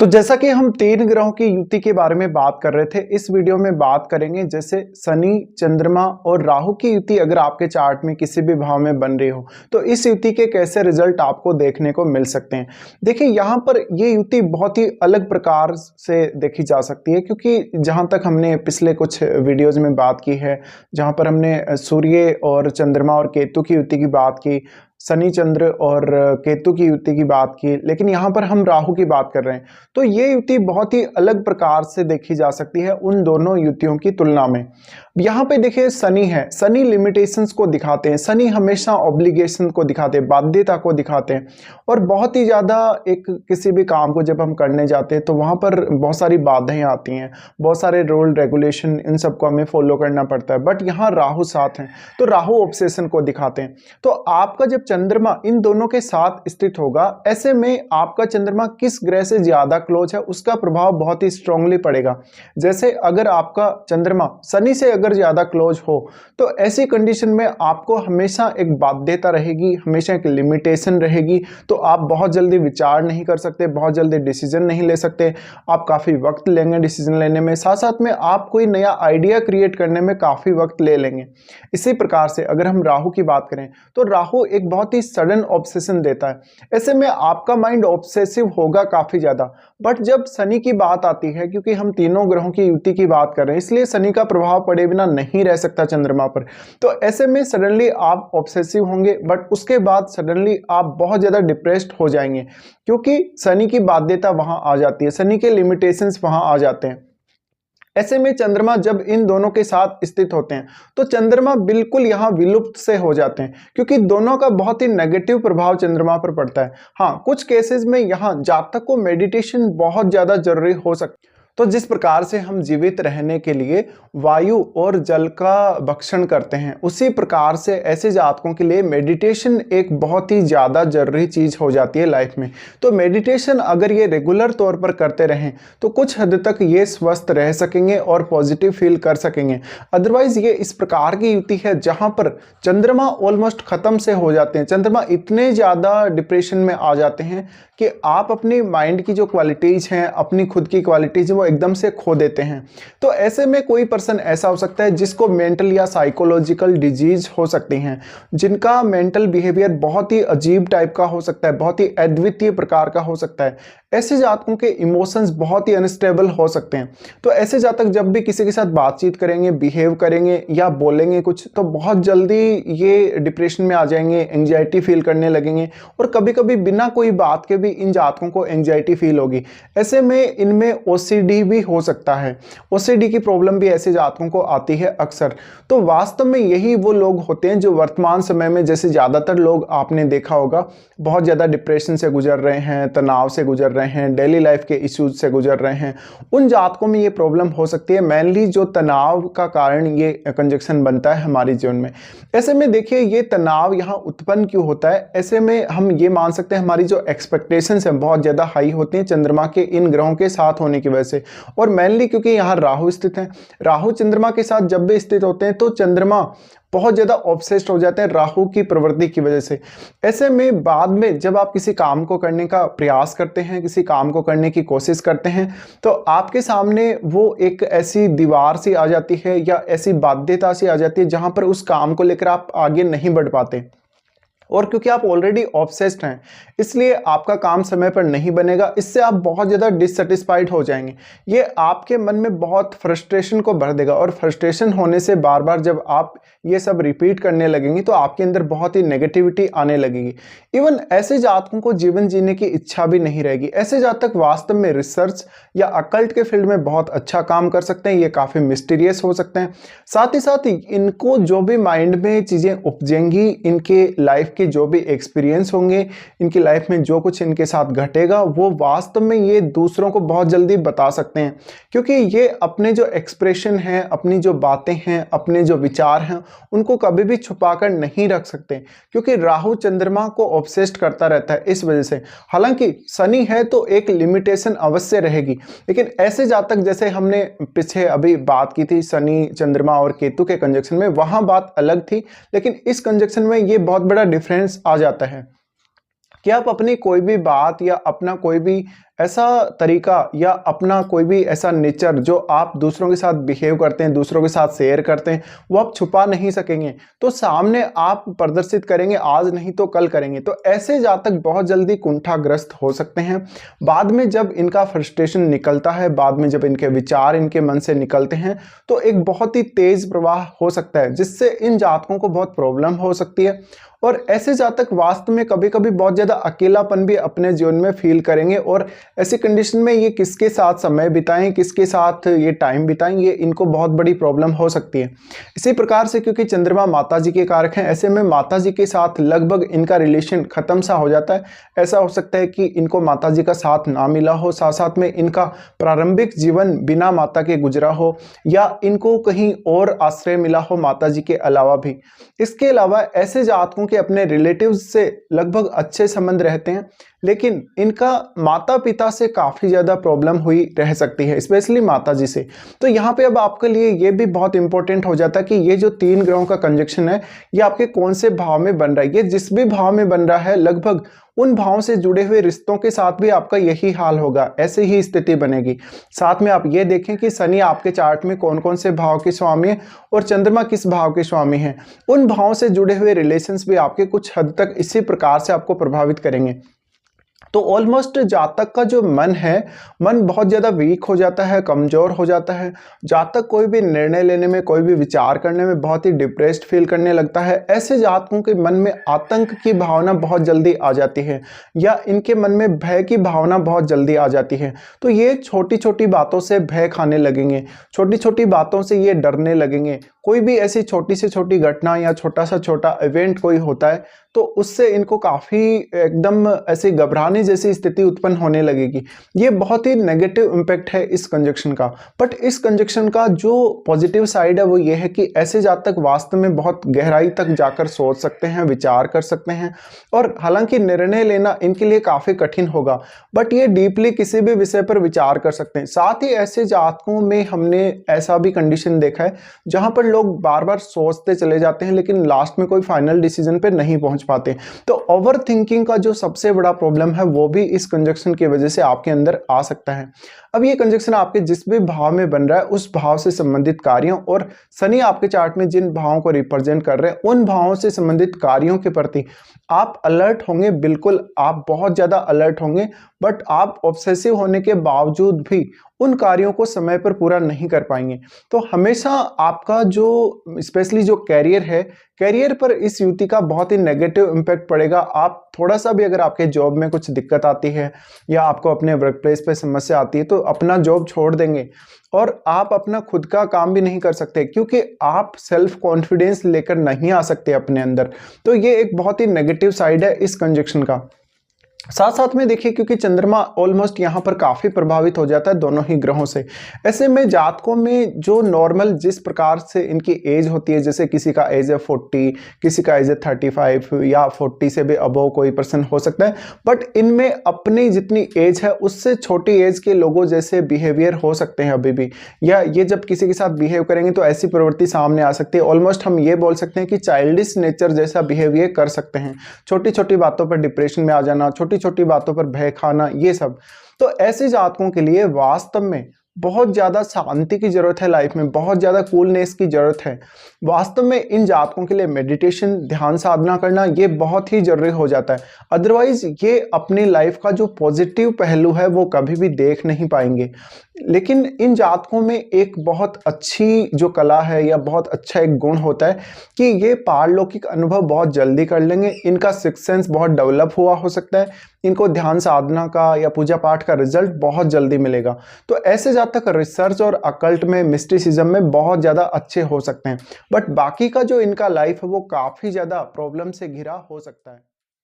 तो जैसा कि हम 3 ग्रहों की युति के बारे में बात कर रहे थे, इस वीडियो में बात करेंगे जैसे शनि, चंद्रमा और राहु की युति अगर आपके चार्ट में किसी भी भाव में बन रही हो, तो इस युति के कैसे रिजल्ट आपको देखने को मिल सकते हैं। देखिए यहाँ पर ये युति बहुत ही अलग प्रकार से देखी जा सकती है, क्योंकि जहाँ तक हमने पिछले कुछ वीडियोज में बात की है, जहाँ पर हमने सूर्य और चंद्रमा और केतु की युति की बात की, शनि चंद्र और केतु की युति की बात की, लेकिन यहाँ पर हम राहु की बात कर रहे हैं। तो ये युति बहुत ही अलग प्रकार से देखी जा सकती है उन दोनों युतियों की तुलना में। यहाँ पे देखिए शनि है, शनि लिमिटेशंस को दिखाते हैं, शनि हमेशा ऑब्लिगेशन को दिखाते हैं, बाध्यता को दिखाते हैं, और बहुत ही ज़्यादा एक किसी भी काम को जब हम करने जाते हैं तो वहाँ पर बहुत सारी बाधाएं आती हैं, बहुत सारे रूल रेगुलेशन, इन सबको हमें फॉलो करना पड़ता है। बट यहाँ राहु साथ हैं तो राहु ऑब्सेशन को दिखाते हैं। तो आपका जब चंद्रमा इन दोनों के साथ स्थित होगा, ऐसे में आपका चंद्रमा किस ग्रह से ज्यादा क्लोज है उसका प्रभाव बहुत ही स्ट्रांगली पड़ेगा। जैसे अगर आपका चंद्रमा शनि से अगर ज्यादा क्लोज हो तो ऐसी कंडीशन में आपको हमेशा एक बाध्यता रहेगी, हमेशा एक लिमिटेशन रहेगी। तो आप बहुत जल्दी विचार नहीं कर सकते, बहुत जल्दी डिसीजन नहीं ले सकते, आप काफी वक्त लेंगे डिसीजन लेने में, साथ साथ में आप कोई नया आइडिया क्रिएट करने में काफी वक्त ले लेंगे। इसी प्रकार से अगर हम राहु की बात करें तो राहु एक बहुत ही सडन ऑब्सेशन देता है, ऐसे में आपका माइंड ऑब्सेसिव होगा काफी ज्यादा। बट जब शनि की बात आती है, क्योंकि हम तीनों ग्रहों की युति की बात कर रहे हैं, इसलिए शनि का प्रभाव पड़े बिना नहीं रह सकता चंद्रमा पर। तो ऐसे में सडनली आप ऑब्सेसिव होंगे, बट उसके बाद सडनली आप बहुत ज्यादा डिप्रेस्ड हो जाएंगे, क्योंकि शनि की बाध्यता वहां आ जाती है, शनि के लिमिटेशंस वहां आ जाते हैं। ऐसे में चंद्रमा जब इन दोनों के साथ स्थित होते हैं तो चंद्रमा बिल्कुल यहाँ विलुप्त से हो जाते हैं, क्योंकि दोनों का बहुत ही नेगेटिव प्रभाव चंद्रमा पर पड़ता है। हाँ, कुछ केसेस में यहाँ जातक को मेडिटेशन बहुत ज्यादा जरूरी हो सकता है। तो जिस प्रकार से हम जीवित रहने के लिए वायु और जल का भक्षण करते हैं, उसी प्रकार से ऐसे जातकों के लिए मेडिटेशन एक बहुत ही ज़्यादा जरूरी चीज़ हो जाती है लाइफ में। तो मेडिटेशन अगर ये रेगुलर तौर पर करते रहें तो कुछ हद तक ये स्वस्थ रह सकेंगे और पॉजिटिव फील कर सकेंगे। अदरवाइज ये इस प्रकार की युति है जहाँ पर चंद्रमा ऑलमोस्ट ख़त्म से हो जाते हैं, चंद्रमा इतने ज़्यादा डिप्रेशन में आ जाते हैं कि आप अपनी माइंड की जो क्वालिटीज़ हैं, अपनी खुद की क्वालिटीज़ वो एकदम से खो देते हैं। तो ऐसे में कोई पर्सन ऐसा हो सकता है जिसको मेंटल या साइकोलॉजिकल डिजीज हो सकती हैं, जिनका मेंटल बिहेवियर बहुत ही अजीब टाइप का हो सकता है, बहुत ही अद्वितीय प्रकार का हो सकता है। ऐसे जातकों के इमोशंस बहुत ही अनस्टेबल हो सकते हैं। तो ऐसे जातक जब भी किसी के साथ बातचीत करेंगे, बिहेव करेंगे या बोलेंगे कुछ, तो बहुत जल्दी ये डिप्रेशन में आ जाएंगे, एंग्जाइटी फील करने लगेंगे, और कभी कभी बिना कोई बात के भी इन जातकों को एंग्जाइटी फील होगी। ऐसे में इनमें ओसीडी भी हो सकता है, ओसीडी की प्रॉब्लम भी ऐसे जातकों को आती है अक्सर। तो वास्तव में यही वो लोग होते हैं जो वर्तमान समय में, जैसे ज़्यादातर लोग आपने देखा होगा, बहुत ज़्यादा डिप्रेशन से गुजर रहे हैं, तनाव से गुजर रहे हैं, डेली लाइफ के इश्यूज से गुजर रहे हैं। उन जातकों में ये प्रॉब्लम हो सकती है, मेनली जो तनाव का कारण ये कंजक्शन बनता है हमारे जीवन में। ऐसे में देखिए ये तनाव यहाँ उत्पन्न क्यों होता है, ऐसे में हम ये मान सकते हैं हमारी जो एक्सपेक्टेशंस हैं बहुत ज़्यादा हाई होती हैं चंद्रमा के इन ग्रहों के साथ होने की वजह से, और मेनली क्योंकि यहाँ राहु स्थित है। राहु चंद्रमा के साथ जब भी स्थित होते हैं तो चंद्रमा बहुत ज़्यादा ऑब्सेस्ड हो जाते हैं राहु की प्रवृत्ति की वजह से। ऐसे में बाद में जब आप किसी काम को करने का प्रयास करते हैं, किसी काम को करने की कोशिश करते हैं, तो आपके सामने वो एक ऐसी दीवार सी आ जाती है या ऐसी बाध्यता सी आ जाती है जहाँ पर उस काम को लेकर आप आगे नहीं बढ़ पाते। और क्योंकि आप ऑलरेडी ऑब्सेस्ड हैं, इसलिए आपका काम समय पर नहीं बनेगा, इससे आप बहुत ज़्यादा डिससेटिस्फाइड हो जाएंगे। ये आपके मन में बहुत फ्रस्ट्रेशन को भर देगा, और फ्रस्ट्रेशन होने से बार बार जब आप ये सब रिपीट करने लगेंगे तो आपके अंदर बहुत ही नेगेटिविटी आने लगेगी। इवन ऐसे जातकों को जीवन जीने की इच्छा भी नहीं रहेगी। ऐसे जातक वास्तव में रिसर्च या अकल्ट के फील्ड में बहुत अच्छा काम कर सकते हैं, ये काफ़ी मिस्टीरियस हो सकते हैं। साथ ही इनको जो भी माइंड में चीज़ें उपजेंगी, इनके लाइफ के जो भी एक्सपीरियंस होंगे, इनकी लाइफ में जो कुछ इनके साथ घटेगा, वो वास्तव में ये दूसरों को बहुत जल्दी बता सकते हैं, क्योंकि ये अपने जो एक्सप्रेशन हैं, अपनी जो बातें हैं, अपने जो विचार हैं, उनको कभी भी छुपाकर नहीं रख सकते, क्योंकि राहु चंद्रमा को ऑब्सेस्ड करता रहता है इस वजह से। हालांकि शनि है तो एक लिमिटेशन अवश्य रहेगी, लेकिन ऐसे जातक जैसे हमने पीछे अभी बात की थी शनि चंद्रमा और केतु के कंजक्शन में, वहां बात अलग थी, लेकिन इस कंजक्शन में ये बहुत बड़ा डिफरेंस आ जाता है कि आप अपनी कोई भी बात या अपना कोई भी ऐसा तरीका या अपना कोई भी ऐसा नेचर जो आप दूसरों के साथ बिहेव करते हैं, दूसरों के साथ शेयर करते हैं, वो आप छुपा नहीं सकेंगे। तो सामने आप प्रदर्शित करेंगे, आज नहीं तो कल करेंगे। तो ऐसे जातक बहुत जल्दी कुंठाग्रस्त हो सकते हैं। बाद में जब इनका फ्रस्ट्रेशन निकलता है, बाद में जब इनके विचार इनके मन से निकलते हैं, तो एक बहुत ही तेज प्रवाह हो सकता है, जिससे इन जातकों को बहुत प्रॉब्लम हो सकती है। और ऐसे जातक वास्तव में कभी कभी बहुत ज़्यादा अकेलापन भी अपने जीवन में फील करेंगे, और ऐसी कंडीशन में ये किसके साथ समय बिताएं, किसके साथ ये टाइम बिताएं, ये इनको बहुत बड़ी प्रॉब्लम हो सकती है। इसी प्रकार से क्योंकि चंद्रमा माता जी के कारक हैं, ऐसे में माता जी के साथ लगभग इनका रिलेशन खत्म सा हो जाता है। ऐसा हो सकता है कि इनको माता जी का साथ ना मिला हो, साथ साथ में इनका प्रारंभिक जीवन बिना माता के गुजरा हो, या इनको कहीं और आश्रय मिला हो माता जी के अलावा भी। इसके अलावा ऐसे जातकों के अपने रिलेटिव्स से लगभग अच्छे संबंध रहते हैं, लेकिन इनका माता पिता से काफ़ी ज़्यादा प्रॉब्लम हुई रह सकती है, स्पेशली माता जी से। तो यहाँ पे अब आपके लिए ये भी बहुत इंपॉर्टेंट हो जाता है कि ये जो 3 ग्रहों का कंजक्शन है, ये आपके कौन से भाव में बन रहा है। ये जिस भी भाव में बन रहा है, लगभग उन भावों से जुड़े हुए रिश्तों के साथ भी आपका यही हाल होगा, ऐसे ही स्थिति बनेगी। साथ में आप ये देखें कि शनि आपके चार्ट में कौन कौन से भाव के स्वामी है और चंद्रमा किस भाव के स्वामी हैं। उन भावों से जुड़े हुए रिलेशंस भी आपके कुछ हद तक इसी प्रकार से आपको प्रभावित करेंगे। तो ऑलमोस्ट जातक का जो मन है, मन बहुत ज़्यादा वीक हो जाता है, कमज़ोर हो जाता है। जातक कोई भी निर्णय लेने में, कोई भी विचार करने में बहुत ही डिप्रेस्ड फील करने लगता है। ऐसे जातकों के मन में आतंक की भावना बहुत जल्दी आ जाती है, या इनके मन में भय की भावना बहुत जल्दी आ जाती है। तो ये छोटी छोटी बातों से भय खाने लगेंगे, छोटी छोटी बातों से ये डरने लगेंगे। कोई भी ऐसी छोटी से छोटी घटना या छोटा सा छोटा इवेंट कोई होता है, तो उससे इनको काफ़ी एकदम ऐसी घबराने जैसी स्थिति उत्पन्न होने लगेगी। ये बहुत ही नेगेटिव इम्पैक्ट है इस कंजक्शन का। बट इस कंजक्शन का जो पॉजिटिव साइड है वो ये है कि ऐसे जातक वास्तव में बहुत गहराई तक जाकर सोच सकते हैं, विचार कर सकते हैं, और हालांकि निर्णय लेना इनके लिए काफ़ी कठिन होगा, बट ये डीपली किसी भी विषय पर विचार कर सकते हैं। साथ ही ऐसे जातकों में हमने ऐसा भी कंडीशन देखा है जहाँ पर लोग बार बार सोचते चले जाते हैं, लेकिन लास्ट में कोई फाइनल डिसीजन पे नहीं पहुंच पाते। तो ओवर थिंकिंग का जो सबसे बड़ा प्रॉब्लम है वो भी इस कंजक्शन की वजह से आपके अंदर आ सकता है। अब ये कंजक्शन आपके जिस भी भाव में बन रहा है, उस भाव से संबंधित कार्यों, और शनि आपके चार्ट में जिन भावों को रिप्रेजेंट कर रहे हैं, उन भावों से संबंधित कार्यों के प्रति आप अलर्ट होंगे। बिल्कुल आप बहुत ज़्यादा अलर्ट होंगे, बट आप ऑब्सेसिव होने के बावजूद भी उन कार्यों को समय पर पूरा नहीं कर पाएंगे। तो हमेशा आपका जो स्पेशली जो कैरियर है, कैरियर पर इस युति का बहुत ही नेगेटिव इम्पैक्ट पड़ेगा। आप थोड़ा सा भी अगर आपके जॉब में कुछ दिक्कत आती है, या आपको अपने वर्क प्लेस पे समस्या आती है, तो अपना जॉब छोड़ देंगे और आप अपना खुद का काम भी नहीं कर सकते, क्योंकि आप सेल्फ कॉन्फिडेंस लेकर नहीं आ सकते अपने अंदर। तो ये एक बहुत ही नेगेटिव साइड है इस कंजक्शन का। साथ साथ में देखिए, क्योंकि चंद्रमा ऑलमोस्ट यहाँ पर काफ़ी प्रभावित हो जाता है दोनों ही ग्रहों से, ऐसे में जातकों में जो नॉर्मल जिस प्रकार से इनकी एज होती है, जैसे किसी का एज है 40, किसी का एज है 35, या 40 से भी अबव कोई पर्सन हो सकता है, बट इनमें अपनी जितनी एज है उससे छोटी एज के लोगों जैसे बिहेवियर हो सकते हैं अभी भी, या ये जब किसी के साथ बिहेव करेंगे तो ऐसी प्रवृत्ति सामने आ सकती है। ऑलमोस्ट हम ये बोल सकते हैं कि चाइल्डिश नेचर जैसा बिहेवियर कर सकते हैं, छोटी छोटी बातों पर डिप्रेशन में आ जाना, छोटी छोटी बातों पर भय खाना, ये सब। तो ऐसे जातकों के लिए वास्तव में बहुत ज़्यादा शांति की ज़रूरत है लाइफ में, बहुत ज़्यादा कूलनेस की ज़रूरत है। वास्तव में इन जातकों के लिए मेडिटेशन, ध्यान साधना करना ये बहुत ही ज़रूरी हो जाता है। अदरवाइज ये अपनी लाइफ का जो पॉजिटिव पहलू है वो कभी भी देख नहीं पाएंगे। लेकिन इन जातकों में एक बहुत अच्छी जो कला है, या बहुत अच्छा एक गुण होता है कि ये पारलौकिक अनुभव बहुत जल्दी कर लेंगे। इनका सिक्स सेंस बहुत डेवलप हुआ हो सकता है, इनको ध्यान साधना का या पूजा पाठ का रिजल्ट बहुत जल्दी मिलेगा। तो ऐसे जातक रिसर्च और अकल्ट में, मिस्टिसिज्म में बहुत ज़्यादा अच्छे हो सकते हैं, बट बाकी का जो इनका लाइफ है वो काफ़ी ज़्यादा प्रॉब्लम से घिरा हो सकता है।